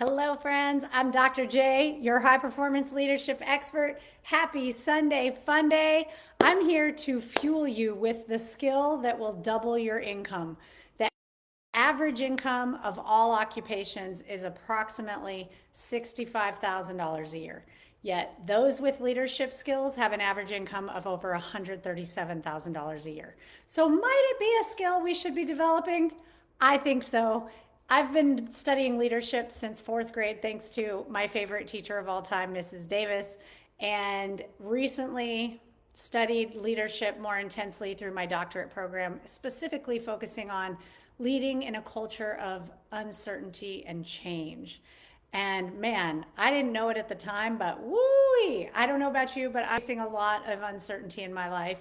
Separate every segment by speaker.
Speaker 1: Hello, friends. I'm Dr. J, your high performance leadership expert. Happy Sunday, fun day. I'm here to fuel you with the skill that will double your income. The average income of all occupations is approximately $65,000 a year. Yet those with leadership skills have an average income of over $137,000 a year. So, might it be a skill we should be developing? I think so. I've been studying leadership since fourth grade, thanks to my favorite teacher of all time, Mrs. Davis, and recently studied leadership more intensely through my doctorate program, specifically focusing on leading in a culture of uncertainty and change. And man, I didn't know it at the time, but woo, I don't know about you, but I'm facing a lot of uncertainty in my life.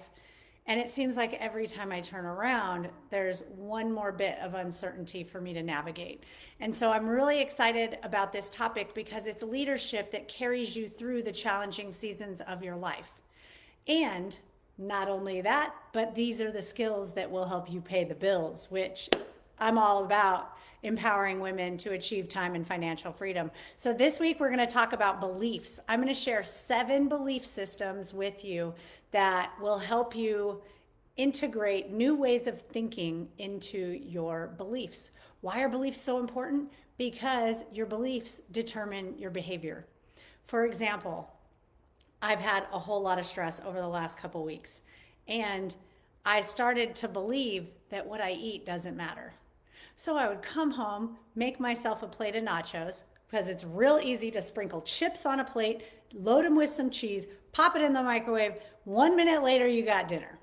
Speaker 1: And it seems like every time I turn around, there's one more bit of uncertainty for me to navigate. And so I'm really excited about this topic because it's leadership that carries you through the challenging seasons of your life. And not only that, but these are the skills that will help you pay the bills, which I'm all about empowering women to achieve time and financial freedom. So this week we're going to talk about beliefs. I'm going to share 7 belief systems with you that will help you integrate new ways of thinking into your beliefs. Why are beliefs so important? Because your beliefs determine your behavior. For example, I've had a whole lot of stress over the last couple weeks, and I started to believe that what I eat doesn't matter. So I would come home, make myself a plate of nachos, because it's real easy to sprinkle chips on a plate, load them with some cheese, pop it in the microwave. 1 minute later, you got dinner.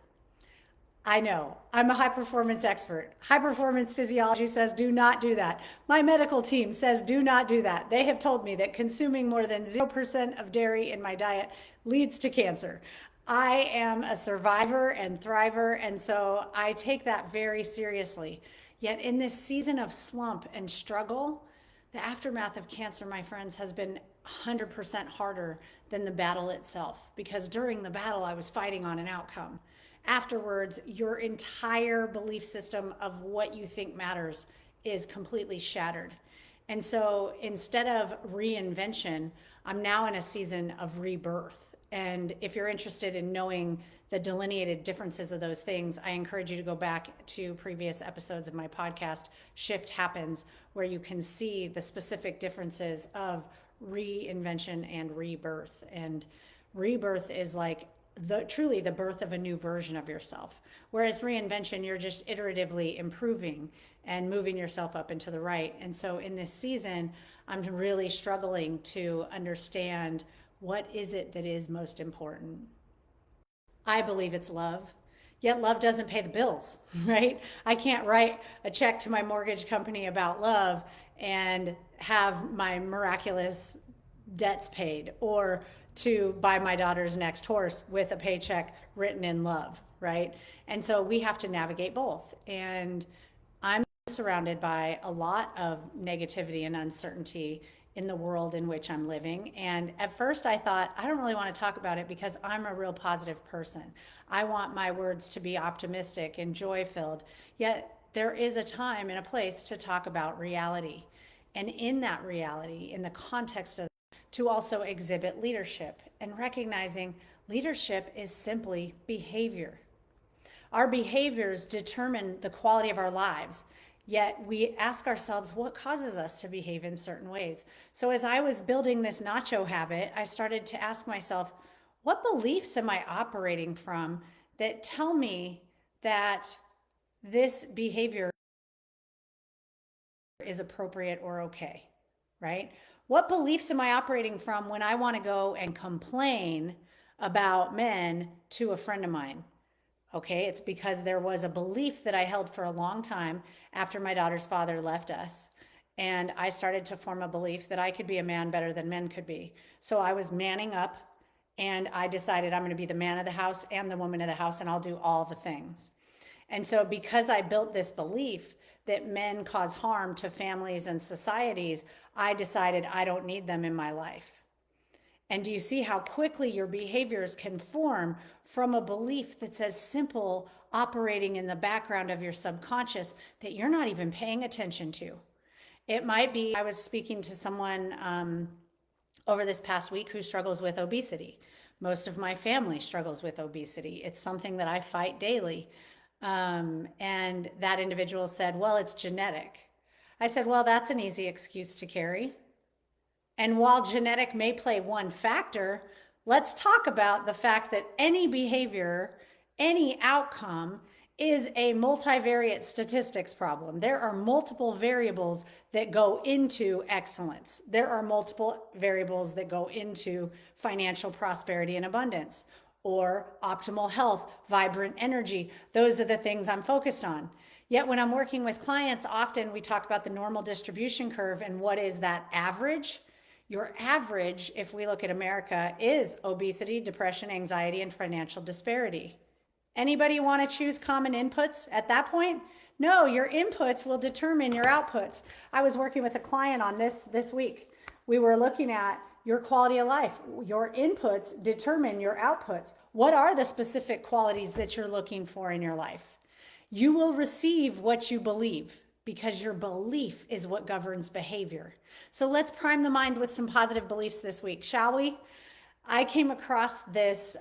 Speaker 1: I know, I'm a high performance expert. High performance physiology says do not do that. My medical team says do not do that. They have told me that consuming more than 0% of dairy in my diet leads to cancer. I am a survivor and thriver, and so I take that very seriously. Yet in this season of slump and struggle, the aftermath of cancer, my friends, has been 100% harder than the battle itself, because during the battle, I was fighting on an outcome. Afterwards, your entire belief system of what you think matters is completely shattered. And so instead of reinvention, I'm now in a season of rebirth. And if you're interested in knowing the delineated differences of those things, I encourage you to go back to previous episodes of my podcast, Shift Happens, where you can see the specific differences of reinvention and rebirth. And rebirth is like truly the birth of a new version of yourself. Whereas reinvention, you're just iteratively improving and moving yourself up into the right. And so in this season, I'm really struggling to understand what is it that is most important. I believe it's love. Yet love doesn't pay the bills, right? I can't write a check to my mortgage company about love and have my miraculous debts paid, or to buy my daughter's next horse with a paycheck written in love, right? And so we have to navigate both. And I'm surrounded by a lot of negativity and uncertainty in the world in which I'm living. And at first I thought, I don't really want to talk about it because I'm a real positive person. I want my words to be optimistic and joy filled. Yet there is a time and a place to talk about reality. And in that reality, in the context of, to also exhibit leadership, and recognizing leadership is simply behavior. Our behaviors determine the quality of our lives. Yet we ask ourselves what causes us to behave in certain ways. So as I was building this nacho habit, I started to ask myself, what beliefs am I operating from that tell me that this behavior is appropriate or okay, right? What beliefs am I operating from when I want to go and complain about men to a friend of mine? Okay, it's because there was a belief that I held for a long time after my daughter's father left us. And I started to form a belief that I could be a man better than men could be. So I was manning up, and I decided I'm going to be the man of the house and the woman of the house, and I'll do all the things. And so because I built this belief that men cause harm to families and societies, I decided I don't need them in my life. And do you see how quickly your behaviors can form from a belief that's as simple operating in the background of your subconscious that you're not even paying attention to? It might be, I was speaking to someone over this past week who struggles with obesity. Most of my family struggles with obesity. It's something that I fight daily. And that individual said, well, it's genetic. I said, well, that's an easy excuse to carry. And while genetic may play one factor, let's talk about the fact that any behavior, any outcome is a multivariate statistics problem. There are multiple variables that go into excellence. There are multiple variables that go into financial prosperity and abundance, or optimal health, vibrant energy. Those are the things I'm focused on. Yet when I'm working with clients, often we talk about the normal distribution curve and what is that average. Your average, if we look at America, is obesity, depression, anxiety, and financial disparity. Anybody want to choose common inputs at that point? No, your inputs will determine your outputs. I was working with a client on this week. We were looking at your quality of life. Your inputs determine your outputs. What are the specific qualities that you're looking for in your life? You will receive what you believe, because your belief is what governs behavior. So let's prime the mind with some positive beliefs this week, shall we? I came across this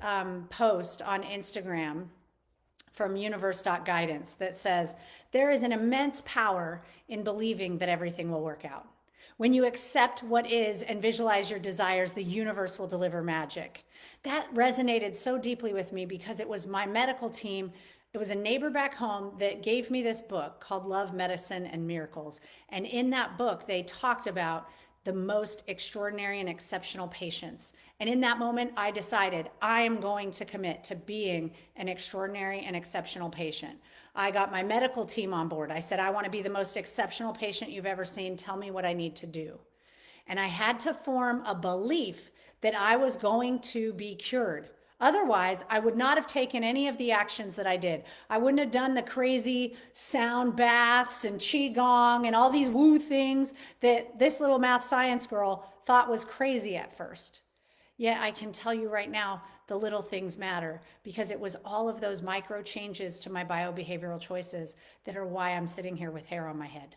Speaker 1: post on Instagram from universe.guidance that says, there is an immense power in believing that everything will work out. When you accept what is and visualize your desires, the universe will deliver magic. That resonated so deeply with me because it was my medical team. It was a neighbor back home that gave me this book called Love, Medicine, and Miracles. And in that book, they talked about the most extraordinary and exceptional patients. And in that moment, I decided I am going to commit to being an extraordinary and exceptional patient. I got my medical team on board. I said, I want to be the most exceptional patient you've ever seen. Tell me what I need to do. And I had to form a belief that I was going to be cured. Otherwise, I would not have taken any of the actions that I did. I wouldn't have done the crazy sound baths and qigong and all these woo things that this little math science girl thought was crazy at first. Yet I can tell you right now, the little things matter, because it was all of those micro changes to my biobehavioral choices that are why I'm sitting here with hair on my head.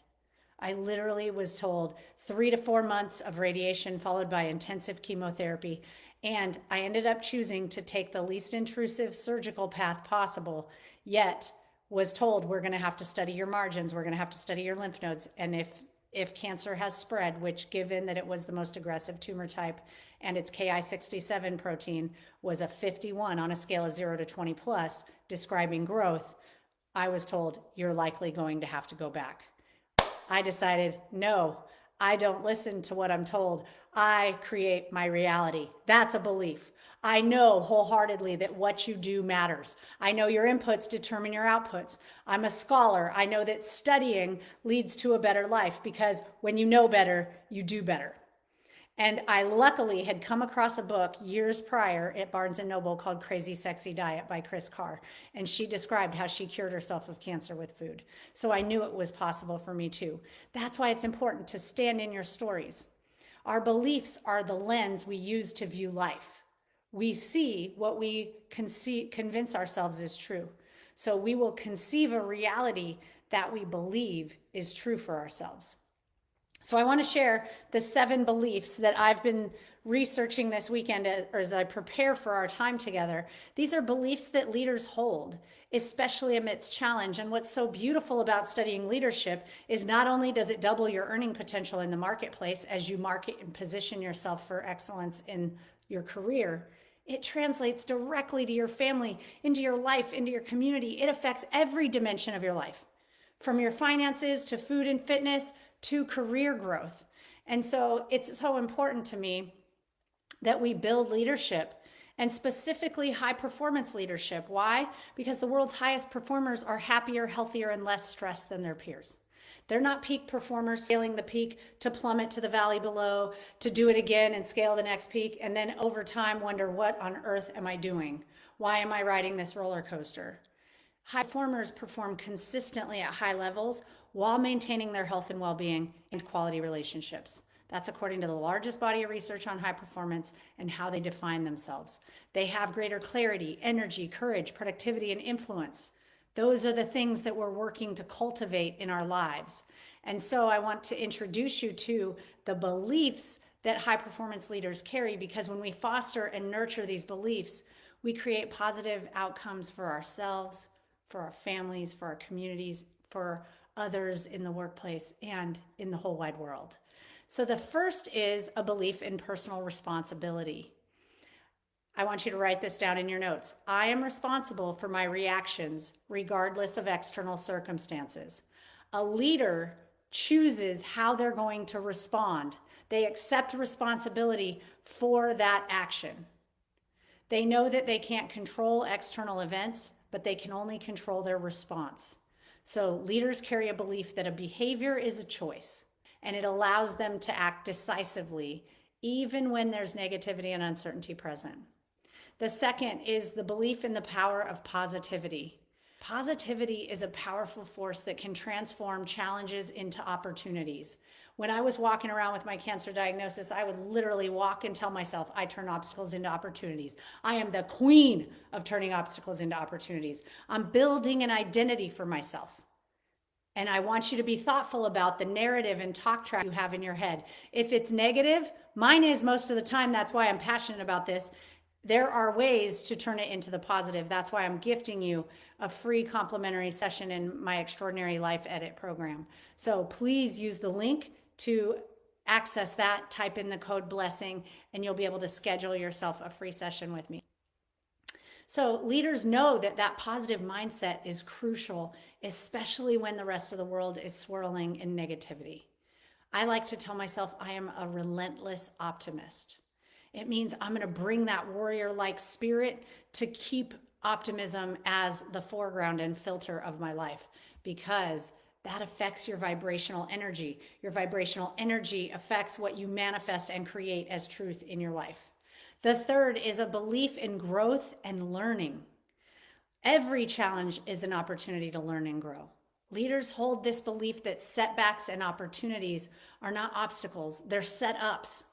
Speaker 1: I literally was told 3 to 4 months of radiation followed by intensive chemotherapy. And I ended up choosing to take the least intrusive surgical path possible, yet was told, we're going to have to study your margins. We're going to have to study your lymph nodes. And if cancer has spread, which given that it was the most aggressive tumor type and its Ki-67 protein was a 51 on a scale of 0 to 20 plus, describing growth, I was told, you're likely going to have to go back. I decided, no, I don't listen to what I'm told. I create my reality. That's a belief. I know wholeheartedly that what you do matters. I know your inputs determine your outputs. I'm a scholar. I know that studying leads to a better life, because when you know better, you do better. And I luckily had come across a book years prior at Barnes & Noble called Crazy Sexy Diet by Chris Carr. And she described how she cured herself of cancer with food. So I knew it was possible for me too. That's why it's important to stand in your stories. Our beliefs are the lens we use to view life. We see what we convince ourselves is true. So we will conceive a reality that we believe is true for ourselves. So I want to share the 7 beliefs that I've been researching this weekend as I prepare for our time together. These are beliefs that leaders hold, especially amidst challenge. And what's so beautiful about studying leadership is not only does it double your earning potential in the marketplace as you market and position yourself for excellence in your career, it translates directly to your family, into your life, into your community. It affects every dimension of your life, from your finances to food and fitness to career growth. And so it's so important to me that we build leadership, and specifically high performance leadership. Why? Because the world's highest performers are happier, healthier, and less stressed than their peers. They're not peak performers scaling the peak to plummet to the valley below, to do it again and scale the next peak, and then over time wonder, what on earth am I doing? Why am I riding this roller coaster? High performers perform consistently at high levels while maintaining their health and well-being and quality relationships. That's according to the largest body of research on high performance and how they define themselves. They have greater clarity, energy, courage, productivity, and influence. Those are the things that we're working to cultivate in our lives. And so I want to introduce you to the beliefs that high performance leaders carry, because when we foster and nurture these beliefs, we create positive outcomes for ourselves, for our families, for our communities, for others in the workplace, and in the whole wide world. So the first is a belief in personal responsibility. I want you to write this down in your notes. I am responsible for my reactions regardless of external circumstances. A leader chooses how they're going to respond. They accept responsibility for that action. They know that they can't control external events, but they can only control their response. So leaders carry a belief that a behavior is a choice, and it allows them to act decisively even when there's negativity and uncertainty present. The second is the belief in the power of positivity. Positivity is a powerful force that can transform challenges into opportunities. When I was walking around with my cancer diagnosis, I would literally walk and tell myself, I turn obstacles into opportunities. I am the queen of turning obstacles into opportunities. I'm building an identity for myself. And I want you to be thoughtful about the narrative and talk track you have in your head. If it's negative, mine is most of the time. That's why I'm passionate about this. There are ways to turn it into the positive. That's why I'm gifting you a free complimentary session in my Extraordinary Life Edit program. So please use the link to access that, type in the code BLESSING, and you'll be able to schedule yourself a free session with me. So leaders know that that positive mindset is crucial, especially when the rest of the world is swirling in negativity. I like to tell myself I am a relentless optimist. It means I'm going to bring that warrior-like spirit to keep optimism as the foreground and filter of my life, because that affects your vibrational energy. Your vibrational energy affects what you manifest and create as truth in your life. The third is a belief in growth and learning. Every challenge is an opportunity to learn and grow. Leaders hold this belief that setbacks and opportunities are not obstacles, they're setups.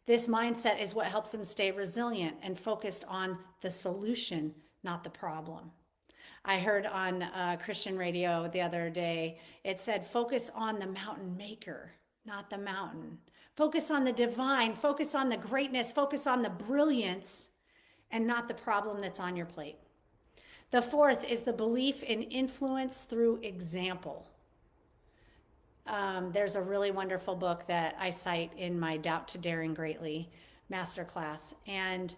Speaker 1: This mindset is what helps them stay resilient and focused on the solution, not the problem. I heard on Christian radio the other day, it said, focus on the mountain maker, not the mountain. Focus on the divine, focus on the greatness, focus on the brilliance, and not the problem that's on your plate. The fourth is the belief in influence through example. There's a really wonderful book that I cite in my Doubt to Daring Greatly masterclass, and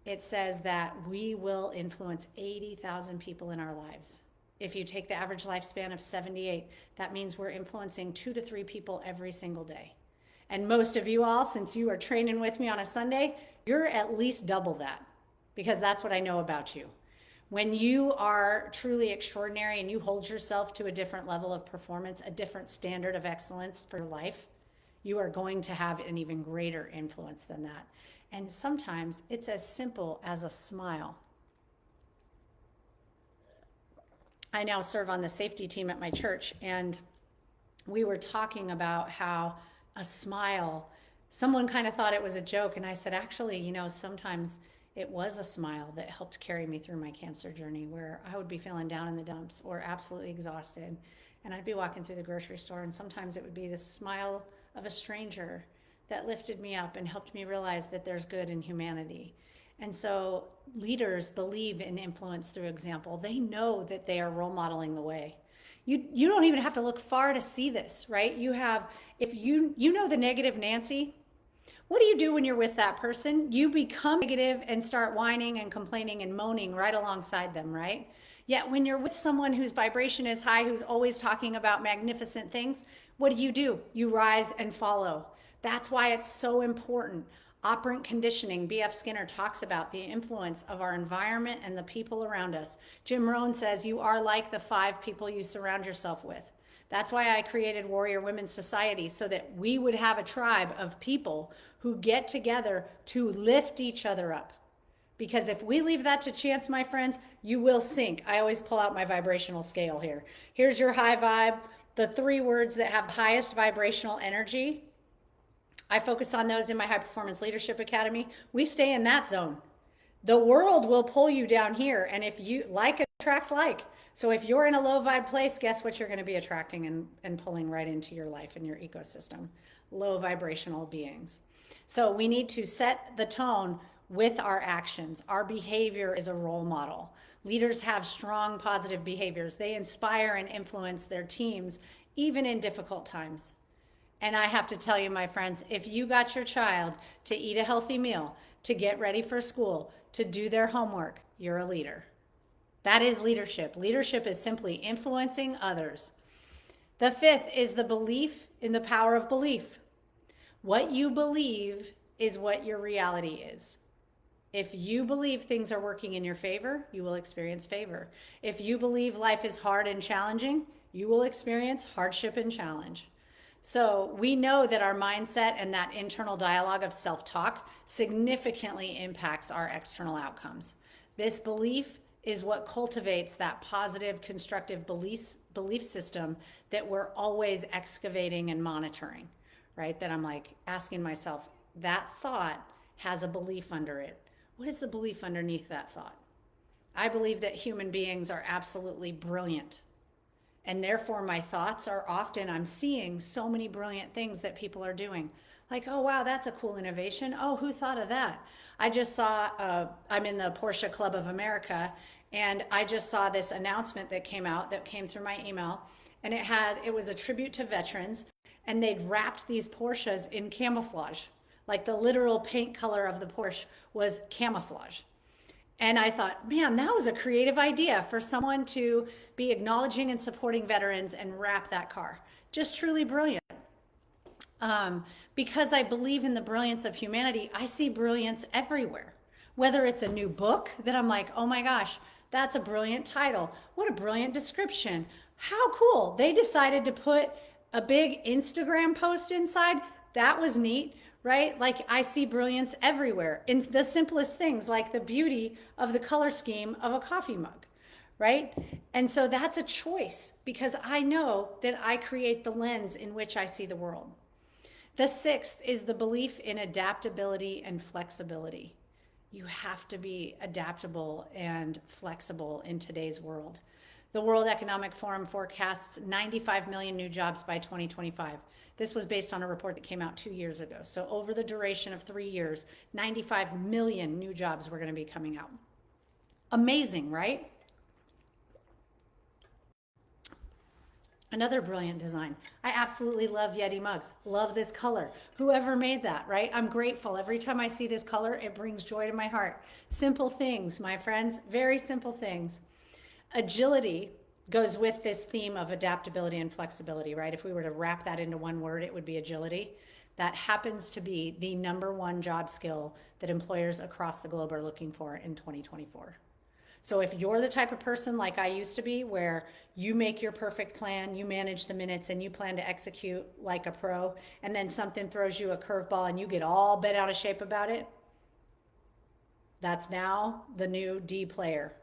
Speaker 1: it says that we will influence 80,000 people in our lives. If you take the average lifespan of 78, that means we're influencing 2 to 3 people every single day. And most of you all, since you are training with me on a Sunday, you're at least double that, because that's what I know about you. When you are truly extraordinary and you hold yourself to a different level of performance, a different standard of excellence for life, you are going to have an even greater influence than that. And sometimes it's as simple as a smile. I now serve on the safety team at my church, and we were talking about how a smile, someone kind of thought it was a joke, and I said, actually, sometimes it was a smile that helped carry me through my cancer journey, where I would be feeling down in the dumps or absolutely exhausted, and I'd be walking through the grocery store, and sometimes it would be the smile of a stranger that lifted me up and helped me realize that there's good in humanity. And so leaders believe in influence through example. They know that they are role modeling the way. You don't even have to look far to see this, right? If you know the negative Nancy, what do you do when you're with that person? You become negative and start whining and complaining and moaning right alongside them, right? Yet when you're with someone whose vibration is high, who's always talking about magnificent things, what do? You rise and follow. That's why it's so important. Operant conditioning, B.F. Skinner talks about the influence of our environment and the people around us. Jim Rohn says you are like the 5 people you surround yourself with. That's why I created Warrior Women's Society, so that we would have a tribe of people who get together to lift each other up. Because if we leave that to chance, my friends, you will sink. I always pull out my vibrational scale here. Here's your high vibe, the 3 words that have highest vibrational energy. I focus on those in my High Performance Leadership Academy. We stay in that zone. The world will pull you down here. And if you, like a attracts like. So if you're in a low vibe place, guess what you're going to be attracting and pulling right into your life and your ecosystem? Low vibrational beings. So we need to set the tone with our actions. Our behavior is a role model. Leaders have strong positive behaviors. They inspire and influence their teams, even in difficult times. And I have to tell you, my friends, if you got your child to eat a healthy meal, to get ready for school, to do their homework, you're a leader. That is leadership. Leadership is simply influencing others. The fifth is the belief in the power of belief. What you believe is what your reality is. If you believe things are working in your favor, you will experience favor. If you believe life is hard and challenging, you will experience hardship and challenge. So we know that our mindset and that internal dialogue of self-talk significantly impacts our external outcomes. This belief is what cultivates that positive, constructive belief system that we're always excavating and monitoring, right? That I'm like asking myself, that thought has a belief under it. What is the belief underneath that thought? I believe that human beings are absolutely brilliant. And therefore, my thoughts are often, I'm seeing so many brilliant things that people are doing. Like, oh, wow, that's a cool innovation. Oh, who thought of that? I just saw, I'm in the Porsche Club of America, and I just saw this announcement that came out that came through my email. And it was a tribute to veterans, and they'd wrapped these Porsches in camouflage. Like the literal paint color of the Porsche was camouflage. And I thought, man, that was a creative idea for someone to be acknowledging and supporting veterans and wrap that car. Just truly brilliant. Because I believe in the brilliance of humanity, I see brilliance everywhere. Whether it's a new book that I'm like, oh my gosh, that's a brilliant title. What a brilliant description. How cool. They decided to put a big Instagram post inside. That was neat. Right? Like I see brilliance everywhere in the simplest things, like the beauty of the color scheme of a coffee mug, right? And so that's a choice because I know that I create the lens in which I see the world. The sixth is the belief in adaptability and flexibility. You have to be adaptable and flexible in today's world. The World Economic Forum forecasts 95 million new jobs by 2025. This was based on a report that came out 2 years ago. So over the duration of 3 years, 95 million new jobs were going to be coming out. Amazing, right? Another brilliant design. I absolutely love Yeti mugs. Love this color. Whoever made that, right? I'm grateful. Every time I see this color, it brings joy to my heart. Simple things, my friends, very simple things. Agility goes with this theme of adaptability and flexibility, right? If we were to wrap that into one word, it would be agility. That happens to be the number one job skill that employers across the globe are looking for in 2024. So if you're the type of person like I used to be, where you make your perfect plan, you manage the minutes, and you plan to execute like a pro, and then something throws you a curveball and you get all bent out of shape about it, that's now the new D player.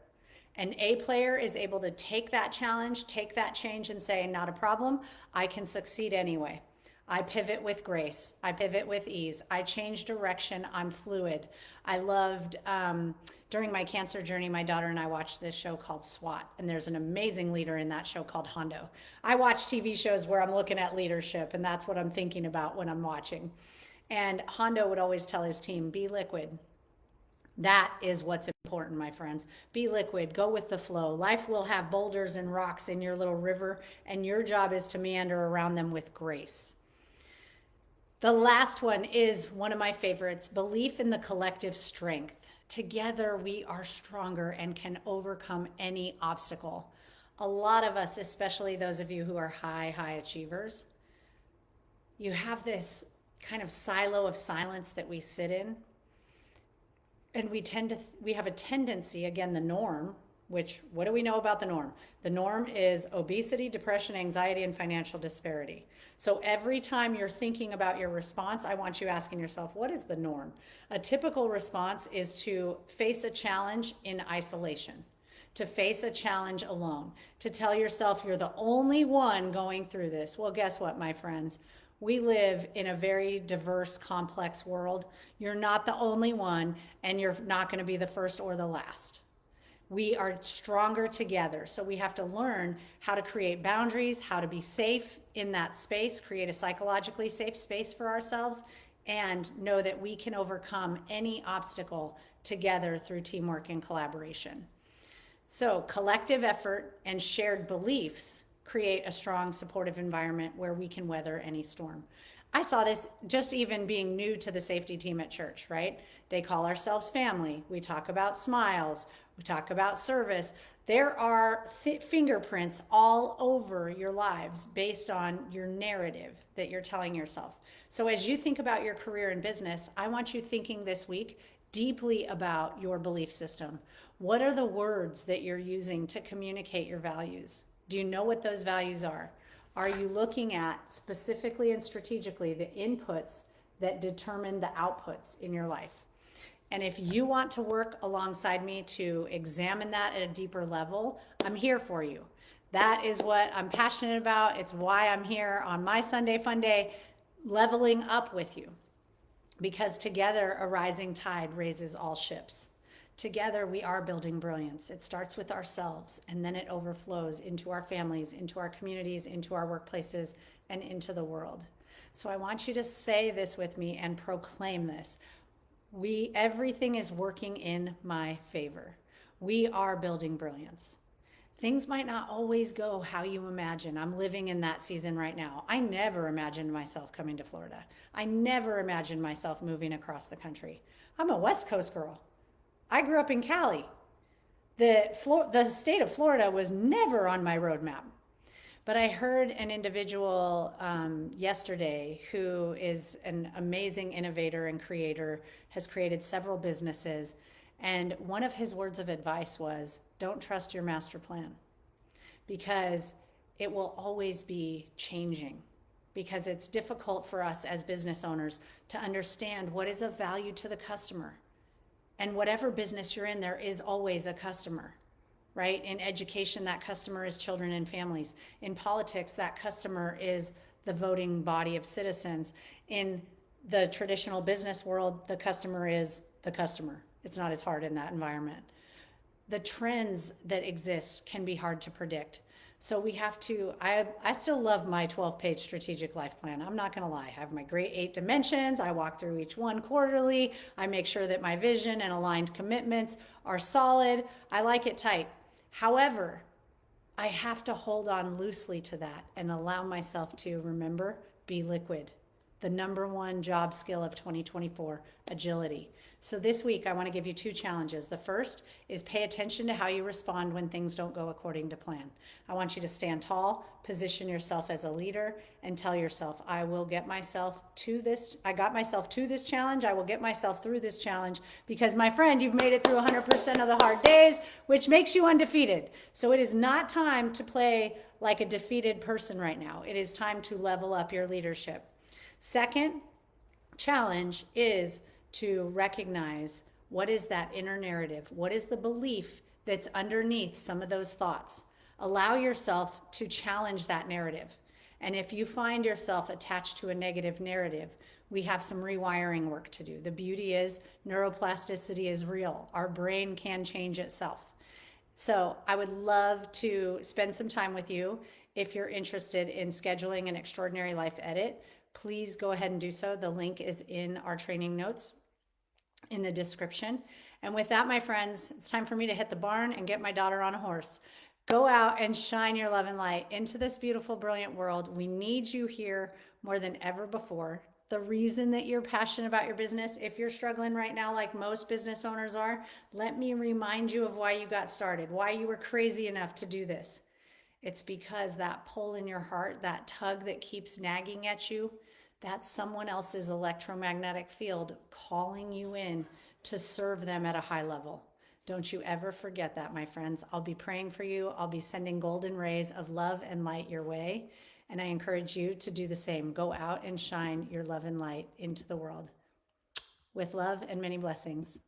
Speaker 1: An A player is able to take that challenge, take that change, and say, not a problem, I can succeed anyway. I pivot with grace. I pivot with ease. I change direction. I'm fluid. I loved, during my cancer journey, my daughter and I watched this show called SWAT, and there's an amazing leader in that show called Hondo. I watch TV shows where I'm looking at leadership, and that's what I'm thinking about when I'm watching. And Hondo would always tell his team, be liquid. That is what's important, my friends. Be liquid, go with the flow. Life will have boulders and rocks in your little river, and your job is to meander around them with grace. The last one is one of my favorites, belief in the collective strength. Together we are stronger and can overcome any obstacle. A lot of us, especially those of you who are high achievers, you have this kind of silo of silence that we sit in. And we have a tendency, again, the norm, which, what do we know about the norm? The norm is obesity, depression, anxiety, and financial disparity. So every time you're thinking about your response, I want you asking yourself, what is the norm? A typical response is to face a challenge in isolation, to face a challenge alone, to tell yourself you're the only one going through this. Well, guess what, my friends? We live in a very diverse, complex world. You're not the only one, and you're not going to be the first or the last. We are stronger together. So we have to learn how to create boundaries, how to be safe in that space, create a psychologically safe space for ourselves, and know that we can overcome any obstacle together through teamwork and collaboration. So, collective effort and shared beliefs create a strong, supportive environment where we can weather any storm. I saw this just even being new to the safety team at church, right? They call ourselves family. We talk about smiles. We talk about service. There are fingerprints all over your lives based on your narrative that you're telling yourself. So, as you think about your career and business, I want you thinking this week deeply about your belief system. What are the words that you're using to communicate your values? Do you know what those values are? Are you looking at specifically and strategically the inputs that determine the outputs in your life? And if you want to work alongside me to examine that at a deeper level, I'm here for you. That is what I'm passionate about. It's why I'm here on my Sunday Fun Day, leveling up with you. Because together, a rising tide raises all ships. Together, we are building brilliance. It starts with ourselves, and then it overflows into our families, into our communities, into our workplaces, and into the world. So I want you to say this with me and proclaim this. Everything is working in my favor. We are building brilliance. Things might not always go how you imagine. I'm living in that season right now. I never imagined myself coming to Florida. I never imagined myself moving across the country. I'm a West Coast girl. I grew up in Cali. The state of Florida was never on my roadmap. But I heard an individual yesterday who is an amazing innovator and creator, has created several businesses. And one of his words of advice was, don't trust your master plan, because it will always be changing, because it's difficult for us as business owners to understand what is of value to the customer. And whatever business you're in, there is always a customer, right? In education, that customer is children and families. In politics, that customer is the voting body of citizens. In the traditional business world, the customer is the customer. It's not as hard in that environment. The trends that exist can be hard to predict. So we have to, I still love my 12-page strategic life plan. I'm not going to lie. I have my great 8 dimensions. I walk through each one quarterly. I make sure that my vision and aligned commitments are solid. I like it tight. However, I have to hold on loosely to that and allow myself to remember, be liquid. The number one job skill of 2024, agility. So this week, I want to give you 2 challenges. The first is pay attention to how you respond when things don't go according to plan. I want you to stand tall, position yourself as a leader, and tell yourself, I got myself to this challenge. I will get myself through this challenge, because my friend, you've made it through 100% of the hard days, which makes you undefeated. So it is not time to play like a defeated person right now. It is time to level up your leadership. Second challenge is to recognize, what is that inner narrative? What is the belief that's underneath some of those thoughts? Allow yourself to challenge that narrative. And if you find yourself attached to a negative narrative, we have some rewiring work to do. The beauty is neuroplasticity is real. Our brain can change itself. So I would love to spend some time with you. If you're interested in scheduling an extraordinary life edit, please go ahead and do so. The link is in our training notes in the description. And with that, my friends, it's time for me to hit the barn and get my daughter on a horse. Go out and shine your love and light into this beautiful, brilliant world. We need you here more than ever before. The reason that you're passionate about your business, if you're struggling right now like most business owners are, let me remind you of why you got started, why you were crazy enough to do this. It's because that pull in your heart, that tug that keeps nagging at you, that's someone else's electromagnetic field calling you in to serve them at a high level. Don't you ever forget that, my friends. I'll be praying for you. I'll be sending golden rays of love and light your way. And I encourage you to do the same. Go out and shine your love and light into the world. With love and many blessings.